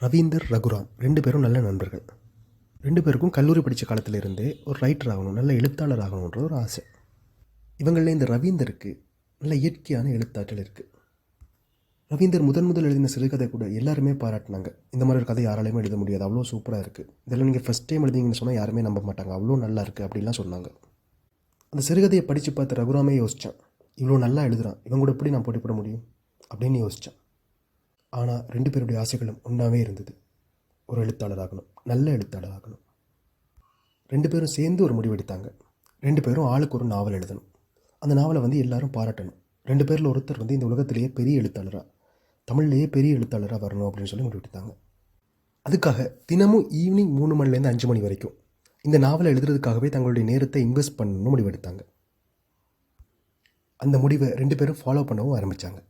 ரவீந்தர், ரகுராம் 2 பேரும் நல்ல நண்பர்கள். 2 பேருக்கும் கல்லூரி படித்த காலத்திலிருந்தே ஒரு ரைட்டர் ஆகணும், நல்ல எழுத்தாளர் ஆகணுன்ற ஒரு ஆசை. இவங்களில் இந்த ரவீந்தருக்கு நல்ல இயற்கையான எழுத்தாற்றல் இருக்குது. ரவீந்தர் முதல் எழுதின சிறுகதை கூட எல்லாருமே பாராட்டினாங்க. இந்த மாதிரி ஒரு கதை யாராலையுமே எழுத முடியாது, அவ்வளோ சூப்பராக இருக்குது, இதெல்லாம் நீங்கள் ஃபஸ்ட் டைம் எழுதிங்கன்னு சொன்னால் யாருமே நம்ப மாட்டாங்க, அவ்வளோ நல்லா இருக்குது அப்படின்லாம் சொன்னாங்க. அந்த சிறுகதையை படித்து பார்த்து ரகுராமே யோசித்தான், இவ்வளோ நல்லா எழுதுகிறான், இவங்க கூட எப்படி நான் போட்டி போட முடியும் அப்படின்னு யோசித்தான். ஆனால் 2 பேருடைய ஆசைகளும் ஒன்றாவே இருந்தது, ஒரு எழுத்தாளர் ஆகணும், நல்ல எழுத்தாளர் ஆகணும். 2 பேரும் சேர்ந்து ஒரு முடிவெடுத்தாங்க. 2 பேரும் ஆளுக்கு ஒரு நாவல் எழுதணும். அந்த நாவலை எல்லாரும் பாராட்டணும். 2 பேரில் ஒருத்தர் இந்த உலகத்திலேயே பெரிய எழுத்தாளராக, தமிழ்லேயே பெரிய எழுத்தாளராக வரணும் அப்படின்னு சொல்லி முடிவெடுத்தாங்க. அதுக்காக தினமும் ஈவினிங் 3 மணிலேருந்து 5 மணி வரைக்கும் இந்த நாவலை எழுதுறதுக்காகவே தங்களுடைய நேரத்தை இன்வெஸ்ட் பண்ணணும்னு முடிவெடுத்தாங்க. அந்த முடிவை 2 பேரும் ஃபாலோ பண்ணவும் ஆரம்பித்தாங்க.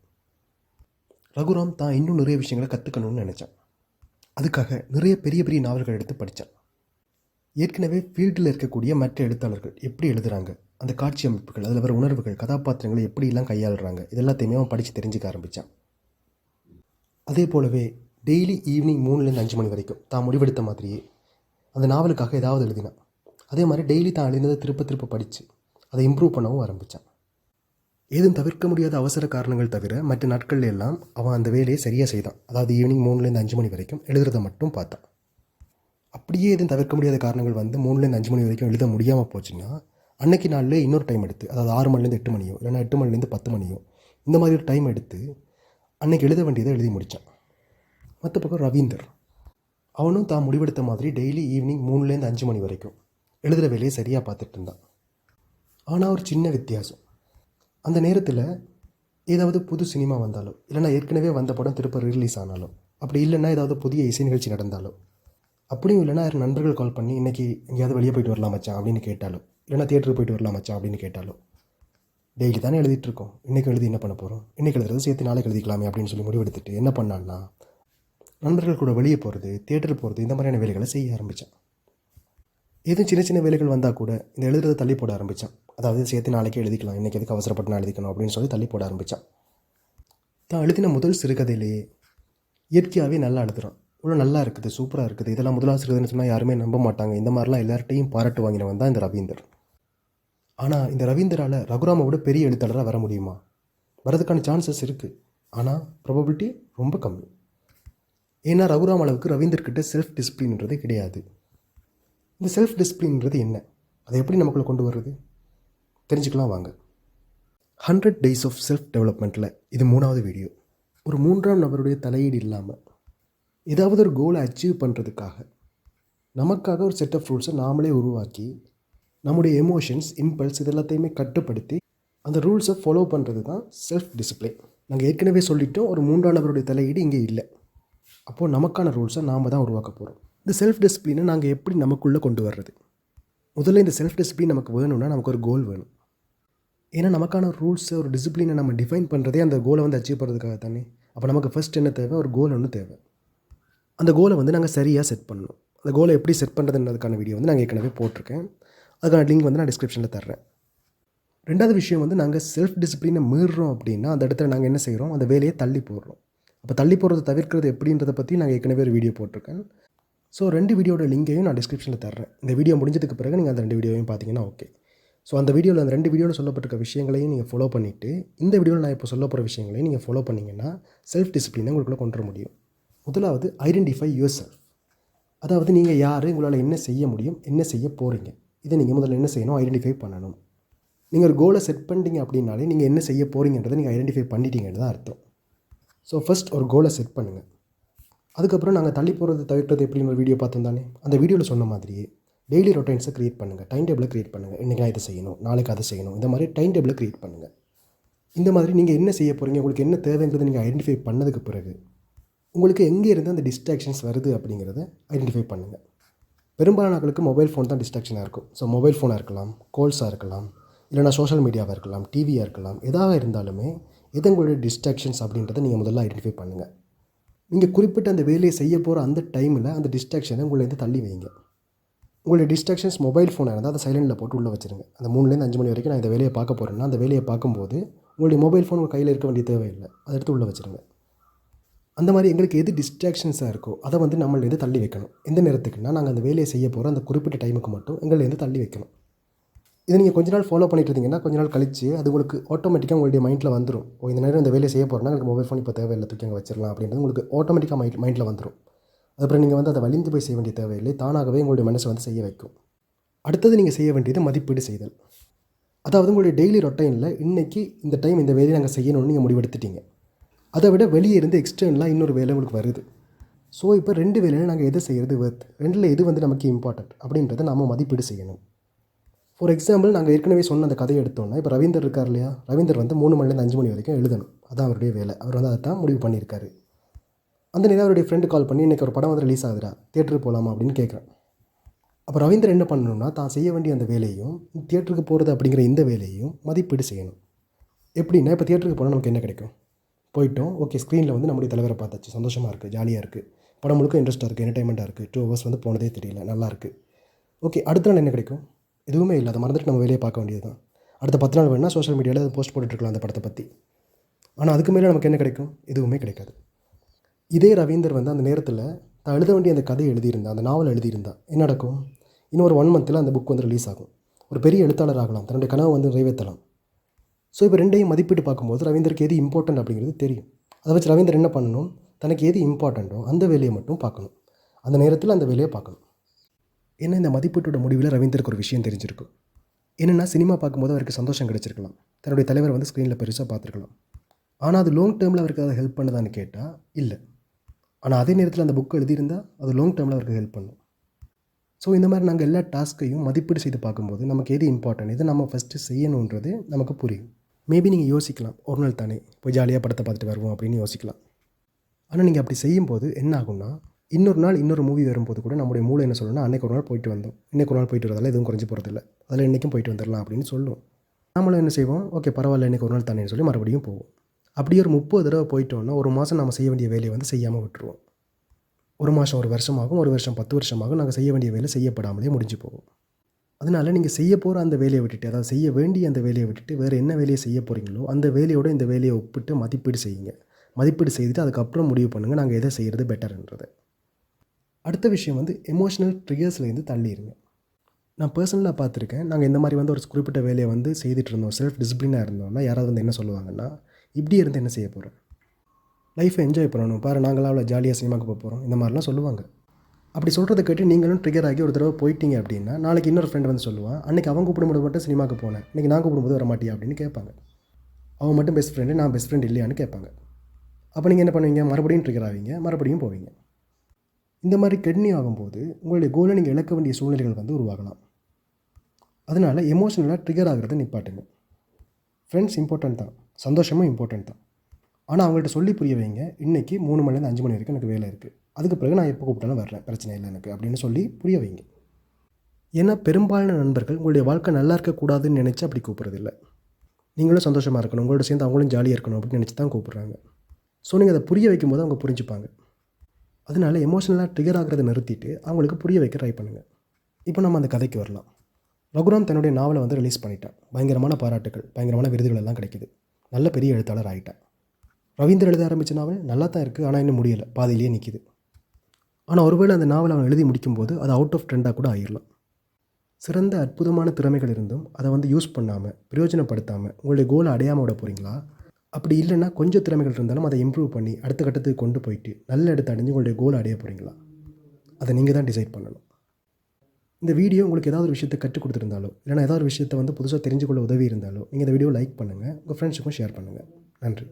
ரகுராம் தான் இன்னும் நிறைய விஷயங்களை கற்றுக்கணும்னு நினச்சான். அதுக்காக நிறைய பெரிய பெரிய நாவல்கள் எடுத்து படித்தான். ஏற்கனவே ஃபீல்டில் இருக்கக்கூடிய மற்ற எழுத்தாளர்கள் எப்படி எழுதுகிறாங்க, அந்த காட்சி அமைப்புகள், அதில் வர உணர்வுகள், கதாபாத்திரங்களை எப்படிலாம் கையாளுறாங்க, இதெல்லாத்தையுமே அவன் படித்து தெரிஞ்சுக்க ஆரம்பித்தான். அதே போலவே டெய்லி ஈவினிங் 3லேருந்து 5 மணி வரைக்கும் தான் முடிவெடுத்த மாதிரியே அந்த நாவலுக்காக ஏதாவது எழுதினான். அதே மாதிரி டெய்லி தான் எழுதினதை திருப்ப படித்து அதை இம்ப்ரூவ் பண்ணவும் ஆரம்பித்தான். ஏதும் தவிர்க்க முடியாத அவசர காரணங்கள் தவிர மற்ற நாட்கள்ல எல்லாம் அவன் அந்த வேலையை சரியாக செய்தான். அதாவது ஈவினிங் 3லேருந்து 5 மணி வரைக்கும் எழுதுறதை மட்டும் பார்த்தான். அப்படியே எதுவும் தவிர்க்க முடியாத காரணங்கள் 3லேருந்து 5 மணி வரைக்கும் எழுத முடியாமல் போச்சுன்னா அன்னைக்கு நாளில் இன்னொரு டைம் எடுத்து, அதாவது 6 மணிலேருந்து 8 மணியோ இல்லைனா 8 மணிலேருந்து 10 மணியோ இந்த மாதிரி ஒரு டைம் எடுத்து அன்னைக்கு எழுத வேண்டியதை எழுதி முடித்தான். மற்ற பக்கம் ரவீந்தர், அவனும் தான் முடிவெடுத்த மாதிரி டெய்லி ஈவினிங் 3லேருந்து 5 மணி வரைக்கும் எழுதுகிற வேலையை சரியாக பார்த்துட்டு இருந்தான். ஆனால் ஒரு சின்ன வித்தியாசம், அந்த நேரத்தில் ஏதாவது புது சினிமா வந்தாலோ இல்லைனா ஏற்கனவே வந்த படம் திருப்ப ரிலீஸ் ஆனாலோ, அப்படி இல்லைன்னா ஏதாவது புதிய இசை நிகழ்ச்சி நடந்தாலோ, அப்படியும் இல்லைனா யார் நண்பர்கள் கால் பண்ணி இன்றைக்கி எங்கேயாவது வெளியே போயிட்டு வரலாம் மச்சான் அப்படின்னு கேட்டாலோ, இல்லைனா தியேட்டருக்கு போயிட்டு வரலாம் மச்சான் அப்படின்னு கேட்டாலோ, டெய்லி தானே எழுதிட்டுருக்கோம், இன்றைக்கி எழுதி என்ன பண்ண போகிறோம், இன்றைக்கி எழுதுறது சேர்த்து நாளைக்கு எழுதிக்கலாமே அப்படின்னு சொல்லி முடிவெடுத்துட்டு என்ன பண்ணான்னா நண்பர்கள் கூட வெளியே போகிறது, தியேட்டருக்கு போகிறது, இந்த மாதிரியான வேலைகளை செய்ய ஆரம்பித்தான். எதுவும் சின்ன சின்ன வேலைகள் வந்தால் கூட இந்த எழுதுறதை தள்ளி போட ஆரம்பித்தான். அதாவது சேர்த்து நாளைக்கே எழுதிக்கலாம், இன்றைக்கி எதுக்கு அவசரப்பட்டு நான் எழுதிக்கணும் அப்படின்னு சொல்லி தள்ளி போட ஆரம்பித்தான். தான் எழுதின முதல் சிறுகதையிலேயே இயற்கையாகவே நல்லா எழுதுகிறான், இவ்வளோ நல்லா இருக்குது, சூப்பராக இருக்குது, இதெல்லாம் முதலாக சிறுகதைன்னு சொன்னால் யாருமே நம்ப மாட்டாங்க, இந்த மாதிரிலாம் எல்லார்ட்டையும் பாராட்டு வாங்கினவன் தான் இந்த ரவீந்தர். ஆனால் இந்த ரவீந்தரால் ரகுராமை விட பெரிய எழுத்தாளராக வர முடியுமா? வரதுக்கான சான்சஸ் இருக்குது, ஆனால் ப்ராபபிலிட்டி ரொம்ப கம்மி. ஏன்னா ரகுராம் அளவுக்கு ரவீந்தர்கிட்ட செல்ஃப் டிசிப்ளின்ன்றது கிடையாது. இந்த செல்ஃப் டிசிப்ளின்ன்றது என்ன, அதை எப்படி நமக்குள்ளே கொண்டு வர்றது தெரிஞ்சுக்கலாம் வாங்க. 100 Days of Self Developmentல இது 3வது வீடியோ. ஒரு 3ஆம் நபருடைய தலையீடு இல்லாமல் ஏதாவது ஒரு கோலை அச்சீவ் பண்ணுறதுக்காக நமக்காக ஒரு செட் ஆஃப் ரூல்ஸை நாமளே உருவாக்கி நம்முடைய எமோஷன்ஸ், இம்பல்ஸ் இதெல்லாத்தையுமே கட்டுப்படுத்தி அந்த ரூல்ஸை ஃபாலோ பண்ணுறது தான் செல்ஃப் டிசிப்ளின். நாங்கள் ஏற்கனவே சொல்லிட்டோம், ஒரு 3ஆம் நபருடைய தலையீடு இங்கே இல்லை. அப்போது நமக்கான ரூல்ஸை நாம் தான் உருவாக்க போகிறோம். இந்த செல்ஃப் டிசிப்ளினை நாங்கள் எப்படி நமக்குள்ளே கொண்டு வர்றது? முதல்ல இந்த செல்ஃப் டிசிப்ளின் நமக்கு வேணும்னா நமக்கு ஒரு கோல் வேணும். ஏன்னா நமக்கான ரூல்ஸை, ஒரு டிசிப்ளினை நம்ம டிஃபைன் பண்ணுறதே அந்த கோலை அச்சீவ் பண்ணுறதுக்காக தானே. அப்போ நமக்கு ஃபஸ்ட் என்ன தேவை? ஒரு கோல் ஒன்று தேவை. அந்த கோலை நாங்கள் சரியாக செட் பண்ணணும். அந்த கோலை எப்படி செட் பண்ணுறதுன்றதுக்கான வீடியோ நாங்கள் ஏற்கனவே போட்டிருக்கேன். அதுக்கான லிங்க் நான் டிஸ்கிரிப்ஷனில் தர்றேன். 2வது விஷயம் நாங்கள் செல்ஃப் டிசிப்ளினை மீறுறோம் அப்படின்னா அந்த இடத்துல நாங்கள் என்ன செய்கிறோம்? அந்த வேலையை தள்ளி போடுறோம். அப்போ தள்ளி போடுறதை தவிர்க்கிறது எப்படின்றத பற்றி நாங்கள் ஏற்கனவே ஒரு வீடியோ போட்டிருக்கேன். ஸோ 2 வீடியோட லிங்கையும் நான் டிஸ்கிரிப்ஷனில் தர்றேன். இந்த வீடியோ முடிஞ்சதுக்கு பிறகு நீங்கள் அந்த 2 வீடியோவையும் பார்த்தீங்கன்னா ஓகே. ஸோ அந்த வீடியோவில், அந்த 2 வீடியோவில் சொல்லப்பட்டிருக்க விஷயங்களையும் நீங்கள் ஃபாலோ பண்ணிவிட்டு இந்த வீடியோவில் நான் இப்போ சொல்ல போகிற விஷயங்களையும் நீங்கள் ஃபாலோ பண்ணிங்கன்னா செல்ஃப் டிசிப்ளினை உங்களுக்குள்ளே கொண்டு வர முடியும். முதலாவது ஐடென்டிஃபை யுவர் செல்ஃப். அதாவது நீங்கள் யார், உங்களால் என்ன செய்ய முடியும், என்ன செய்ய போகிறீங்க, இதை நீங்கள் முதல்ல என்ன செய்யணும்? ஐடென்டிஃபை பண்ணணும். நீங்கள் ஒரு கோலை செட் பண்ணிட்டீங்க அப்படின்னாலே நீங்கள் என்ன செய்ய போகிறீங்கன்றதை நீங்கள் ஐடென்டிஃபை பண்ணிட்டீங்கன்னு தான் அர்த்தம். ஸோ ஃபஸ்ட் ஒரு கோலை செட் பண்ணுங்கள். அதுக்கப்புறம் நாங்கள் தள்ளி போகிறது தவிர்க்கிறது எப்படின்னு ஒரு வீடியோ பார்த்தோம் தானே. அந்த வீடியோவில் சொன்ன மாதிரியே டெய்லி ரொட்டீன்ஸை க்ரியேட் பண்ணுங்கள், டைம் டேபிளை க்ரியேட் பண்ணுங்கள். இன்றைக்கி நான் இதை செய்யணும், நாளைக்கு அதை செய்யணும், இந்த மாதிரி டைம் டேபிளை க்ரியேட் பண்ணுங்கள். இந்த மாதிரி நீங்கள் என்ன செய்ய போகிறீங்க, உங்களுக்கு என்ன தேவைங்கிறத நீங்கள் ஐடென்டிஃபை பண்ணதுக்கு பிறகு உங்களுக்கு எங்கே இருந்து அந்த டிஸ்ட்ராக்ஷன்ஸ் வருது அப்படிங்கிறத ஐடென்டிஃபை பண்ணுங்கள். பெரும்பாலான நாட்களுக்கு மொபைல் ஃபோன் தான் டிஸ்ட்ராக்ஷனாக இருக்கும். ஸோ மொபைல் ஃபோனாக இருக்கலாம், கால்ஸாக இருக்கலாம், இல்லைனா சோஷியல் மீடியாவாக இருக்கலாம், டிவியாக இருக்கலாம், எதாக இருந்தாலுமே எது உங்களுடைய டிஸ்ட்ராக்ஷன்ஸ் அப்படின்றத நீங்கள் முதல்ல ஐடென்டிஃபை பண்ணுங்கள். நீங்கள் குறிப்பிட்ட அந்த வேலையை செய்ய போகிற அந்த டைமில் அந்த டிஸ்ட்ராக்ஷனை உங்கள்லேருந்து தள்ளி வைங்க. உங்களுடைய டிஸ்ட்ராக்ஷன்ஸ் மொபைல் ஃபோனாக இருந்தால் அதை சைலண்டில் போட்டு உள்ளே வச்சுருங்க. அந்த 3லேருந்து 5 மணி வரைக்கும் நான் இந்த வேலையை பார்க்க போகிறேன்னா அந்த வேலையை பார்க்கும்போது உங்களுடைய மொபைல் ஃபோன் உங்கள் கையில் இருக்க வேண்டிய தேவையில்லை, அதை எடுத்து உள்ளே வச்சுருங்க. அந்த மாதிரி எங்களுக்கு எது டிஸ்ட்ராக்ஷன்ஸாக இருக்கோ அதை வந்து நம்மளேருந்து தள்ளி வைக்கணும். எந்த நேரத்துக்குன்னா, நாங்கள் அந்த வேலையை செய்ய போகிற அந்த குறிப்பிட்ட டைமுக்கு மட்டும் எங்கள்லேருந்து தள்ளி வைக்கணும். இதை நீங்கள் கொஞ்ச நாள் ஃபாலோ பண்ணிட்டு இருந்தீங்கன்னா, கொஞ்ச நாள் கழிச்சு அது உங்களுக்கு ஆட்டோமேட்டிக்காக உங்களுடைய மைண்டில் வந்துடும். இந்த நேரம் இந்த வேலையை செய்ய போகிறோன்னா எனக்கு மொபைல் ஃபோன் இப்போ தேவையில்லை, தூக்கி அங்கே வச்சிடலாம் அப்படின்றது உங்களுக்கு ஆட்டோமேட்டிக்காக மைண்டில் வந்துடும். அதுக்கப்புறம் நீங்கள் வந்து அதை வலிந்து போய் செய்ய வேண்டிய தேவையில்லை, தானாகவே உங்களுடைய மனசை வந்து செய்ய வைக்கும். அடுத்தது நீங்கள் செய்ய வேண்டியது மதிப்பீடு செய்தல். அதாவது உங்களுடைய டெய்லி ரொட்டைனில் இன்றைக்கி இந்த டைம் இந்த வேலையை நாங்கள் செய்யணும்னு நீங்கள் முடிவெடுத்துட்டீங்க. அதை விட வெளியே இருந்து எக்ஸ்டர்னலாக இன்னொரு வேலை உங்களுக்கு வருது. ஸோ இப்போ 2 வேலையில் நாங்கள் எது செய்கிறது ஒர்த், 2ல் எது வந்து நமக்கு இம்பார்ட்டன்ட் அப்படின்றத நாம் மதிப்பீடு செய்யணும். ஃபார் எக்ஸாம்பிள், நாங்கள் ஏற்கனவே சொன்ன அந்த கதையை எடுத்தோன்னா, இப்போ ரவீந்தர் இருக்கார் இல்லையா, ரவீந்தர் வந்து 3 மணிலேருந்து 5 மணி வரைக்கும் எழுதணும். அதான் அவருடைய வேலை. அவர் வந்து அதை தான் முடிவு பண்ணியிருக்காரு. அந்த நேரம் அவருடைய ஃப்ரெண்டு கால் பண்ணி, இன்றைக்கி ஒரு படம் வந்து ரிலீஸ் ஆகுதுடா, தியேட்டருக்கு போகலாமா அப்படின்னு கேட்குறேன். அப்போ ரவீந்தர் என்ன பண்ணணும்னா, தான் செய்ய வேண்டிய அந்த வேலையும் தியேட்டருக்கு போகிறது அப்படிங்கிற இந்த வேலையும் மதிப்பீடு செய்யணும். எப்படின்னா, இப்போ தியேட்டருக்கு போனால் நமக்கு என்ன கிடைக்கும்? போயிட்டோம், ஓகே, ஸ்க்ரீனில் வந்து நம்முடைய தலைவரை பார்த்தாச்சு, சந்தோஷமாக இருக்குது, ஜாலியாக இருக்குது, படம் முழுக்க இன்ட்ரெஸ்ட்டாக இருக்குது, என்டர்டைன்மெண்ட்டாக இருக்குது, 2 ஹவர்ஸ் வந்து போனதே தெரியல, நல்லாயிருக்கு. ஓகே, அடுத்த நாள் என்ன கிடைக்கும்? எதுவுமே இல்லை, அதை மறந்துட்டு நம்ம வேலையை பார்க்க வேண்டியது தான். அடுத்த 10 நாள் வேணால் சோஷியல் மீடியாவில் போஸ்ட் போட்டுட்ருக்கலாம் அந்த படத்தை பற்றி. ஆனால் அதுக்கு மேலே நமக்கு என்ன கிடைக்கும்? எதுவுமே கிடைக்காது. இதே ரவீந்தர் வந்து அந்த நேரத்தில் தான் எழுத வேண்டிய அந்த கதை எழுதியிருந்தா, அந்த நாவல் எழுதியிருந்தா என்ன நடக்கும்? இன்னும் ஒரு 1 மந்தில் அந்த புக் வந்து ரிலீஸ் ஆகும். ஒரு பெரிய எழுத்தாளர் ஆகலாம், தன்னுடைய கனவை வந்து நிறைவேற்றலாம். ஸோ இப்போ 2ஐயும் மதிப்பீட்டு பார்க்கும்போது ரவீந்தருக்கு எது இம்பார்ட்டன்ட் அப்படிங்கிறது தெரியும். அதை வச்சு ரவீந்தர் என்ன பண்ணணும்? தனக்கு எது இம்பார்ட்டண்ட்டோ அந்த வேலையை மட்டும் பார்க்கணும். அந்த நேரத்தில் அந்த வேலையை பார்க்கணும். ஏன்னா இந்த மதிப்பீட்டோட முடிவில் ரவீந்தருக்கு ஒரு விஷயம் தெரிஞ்சிருக்கும். என்னென்னா, சினிமா பார்க்கும்போது அவருக்கு சந்தோஷம் கிடச்சிருக்கலாம், தன்னுடைய தலைவரை வந்து ஸ்க்ரீனில் பெருசாக பார்த்துருக்கலாம். ஆனால் அது லாங் டேர்மில் அவருக்கு அதை ஹெல்ப் பண்ணுதான்னு கேட்டால் இல்லை. ஆனால் அதே நேரத்தில் அந்த புக் எழுதியிருந்தால் அது லாங் டேர்மில் அவருக்கு ஹெல்ப் பண்ணும். ஸோ இந்த மாதிரி நாங்கள் எல்லா டாஸ்க்கையும் மதிப்பீடு செய்து பார்க்கும்போது நமக்கு எது இம்பார்ட்டன்ட், எது நம்ம ஃபஸ்ட்டு செய்யணுன்றது நமக்கு புரியும். மேபி நீங்கள் யோசிக்கலாம், ஒரு நாள் தானே போய் ஜாலியாக படத்தை பார்த்துட்டு வருவோம் அப்படின்னு யோசிக்கலாம். ஆனால் நீங்கள் அப்படி செய்யும்போது என்ன ஆகும்னா, இன்னொரு நாள் இன்னொரு மூவி வரும்போது கூட நம்முடைய மூளை என்ன சொல்லணும்னா, அன்றைக்கு ஒரு நாள் போயிட்டு வந்தோம், இன்றைக்கு ஒரு நாள் போயிட்டு வரதால எதுவும் குறைஞ்சி போகிறதில்ல, அதில் இன்றைக்கும் போயிட்டு வந்துடலாம் அப்படின்னு சொல்லுவோம். நம்மளும் என்ன செய்வோம், ஓகே பரவாயில்ல இன்றைக்கி ஒரு நாள் தானேன்னு சொல்லி மறுபடியும் போவோம். அப்படியே ஒரு 30 தடவை போயிட்டோன்னா ஒரு மாதம் நம்ம செய்ய வேண்டிய வேலையை வந்து செய்யாமல் விட்டுருவோம். ஒரு மாதம் 1 வருஷமாகும், 1 வருஷம் 10 வருஷமாகும், நாங்கள் செய்ய வேண்டிய வேலை செய்யப்படாமலே முடிஞ்சு போகும். அதனால் நீங்கள் செய்ய போகிற அந்த வேலையை விட்டுட்டு, அதாவது செய்ய வேண்டிய அந்த வேலையை விட்டுட்டு வேறு என்ன வேலையை செய்ய போகிறீங்களோ அந்த வேலையோட இந்த வேலையை ஒப்பிட்டு மதிப்பீடு செய்யுங்க. மதிப்பீடு செய்துட்டு அதுக்கப்புறம் முடிவு பண்ணுங்கள் நாங்கள் எதை செய்கிறது பெட்டர்ன்றது. அடுத்த விஷயம் வந்து எமோஷனல் ட்ரிகர்ஸ்லேருந்து தள்ளிடுங்க. நான் பர்சனலாக பார்த்துருக்கேன், நாங்கள் இந்த மாதிரி வந்து ஒரு குறிப்பிட்ட வேலையை வந்து செய்துட்டு இருந்தோம், செல்ஃப் டிசிப்ளினாக இருந்தோம்னா யாராவது வந்து என்ன சொல்லுவாங்கன்னா, இப்படி இருந்து என்ன செய்ய போகிறோம், லைஃப்பை என்ஜாய் பண்ணணும் பாரு, நாங்களாம் அவ்வளோ ஜாலியாக சினிமாவுக்கு போகிறோம், இந்த மாதிரிலாம் சொல்லுவாங்க. அப்படி சொல்கிறத கேட்டு நீங்களும் ட்ரிகர் ஆகி ஒரு தடவை போயிட்டீங்க அப்படின்னா, நாளைக்கு இன்னொரு ஃப்ரெண்ட் வந்து சொல்லுவான், அன்றைக்கி அவன் கூப்பிடும்போது மட்டும் சினிமாவுக்கு போனேன், இன்றைக்கி நான் கூப்பிடும்போது வர மாட்டியா அப்படின்னு கேட்பாங்க. அவன் மட்டும் பெஸ்ட் ஃப்ரெண்டு, நான் பெஸ்ட் ஃப்ரெண்ட் இல்லையான்னு கேட்பாங்க. அப்போ நீங்கள் என்ன பண்ணுவீங்க? மறுபடியும் ட்ரிகர் ஆவீங்க, மறுபடியும் போவீங்க. இந்த மாதிரி கெட்னி ஆகும்போது உங்களுடைய கோலை நீங்கள் இழக்க வேண்டிய சூழ்நிலைகள் வந்து உருவாகலாம். அதனால் எமோஷனலாக ட்ரிகர் ஆகிறத நிப்பாட்டுங்க. ஃப்ரெண்ட்ஸ் இம்பார்ட்டன்ட் தான், சந்தோஷமும் இம்பார்ட்டன்ட் தான். ஆனால் அவங்கள்ட்ட சொல்லி புரிய வைங்க, இன்றைக்கி 3 மணிலேருந்து 5 மணி வரைக்கும் எனக்கு வேலை இருக்குது, அதுக்கு பிறகு நான் எப்போ கூப்பிட்டாலும் வர்றேன், பிரச்சனை இல்லை எனக்கு அப்படின்னு சொல்லி புரிய வைங்க. ஏன்னா பெரும்பாலான நண்பர்கள் உங்களுடைய வாழ்க்கை நல்லா இருக்கக்கூடாதுன்னு நினச்சி அப்படி கூப்பிட்றதில்ல. நீங்களும் சந்தோஷமாக இருக்கணும், உங்களோட சேர்ந்து அவங்களும் ஜாலியாக இருக்கணும் அப்படின்னு நினச்சி தான் கூப்பிட்றாங்க. ஸோ நீங்கள் அதை புரிய வைக்கும்போது அவங்க புரிஞ்சுப்பாங்க. அதனால் எமோஷனலாக ட்ரிகர் ஆகிறத நிறுத்திட்டு அவங்களுக்கு புரிய வைக்க ட்ரை பண்ணுங்கள். இப்போ நம்ம அந்த கதைக்கு வரலாம். ரகுராம் தன்னுடைய நாவலை வந்து ரிலீஸ் பண்ணிட்டான். பயங்கரமான பாராட்டுகள், பயங்கரமான விருதுகள் எல்லாம் கிடைக்குது. நல்ல பெரிய எழுத்தாளர் ஆகிட்டான். ரவீந்தர் எழுத ஆரம்பித்த நாவல் நல்லா தான் இருக்குது, ஆனால் இன்னும் முடியலை, பாதியிலேயே நிற்கிது. ஆனால் ஒருவேளை அந்த நாவல் அவன் எழுதி முடிக்கும்போது அது அவுட் ஆஃப் ட்ரெண்டாக கூட ஆகிடலாம். சிறந்த அற்புதமான திறமைகள் இருந்தும் அதை வந்து யூஸ் பண்ணாமல், பிரயோஜனப்படுத்தாமல் உங்களுடைய கோலை அடையாமல் விட போகிறீங்களா? அப்படி இல்லைன்னா கொஞ்சம் திறமைகள் இருந்தாலும் அதை இம்ப்ரூவ் பண்ணி அடுத்த கட்டத்துக்கு கொண்டு போயிட்டு நல்ல இடத்த அடைஞ்சு உங்களுடைய கோலை அடைய போகிறீங்களா? அதை நீங்கள் தான் டிசைட் பண்ணணும். இந்த வீடியோ உங்களுக்கு ஏதாவது ஒரு விஷயத்தை கற்றுக் கொடுத்துருந்தாலோ, இல்லைனா ஏதாவது ஒரு விஷயத்தை வந்து புதுசாக தெரிஞ்சுக்கொள்ள உதவி இருந்தாலோ நீங்கள் இந்த வீடியோ லைக் பண்ணுங்கள், உங்கள் ஃப்ரெண்ட்ஸுக்கும் ஷேர் பண்ணுங்கள். நன்றி.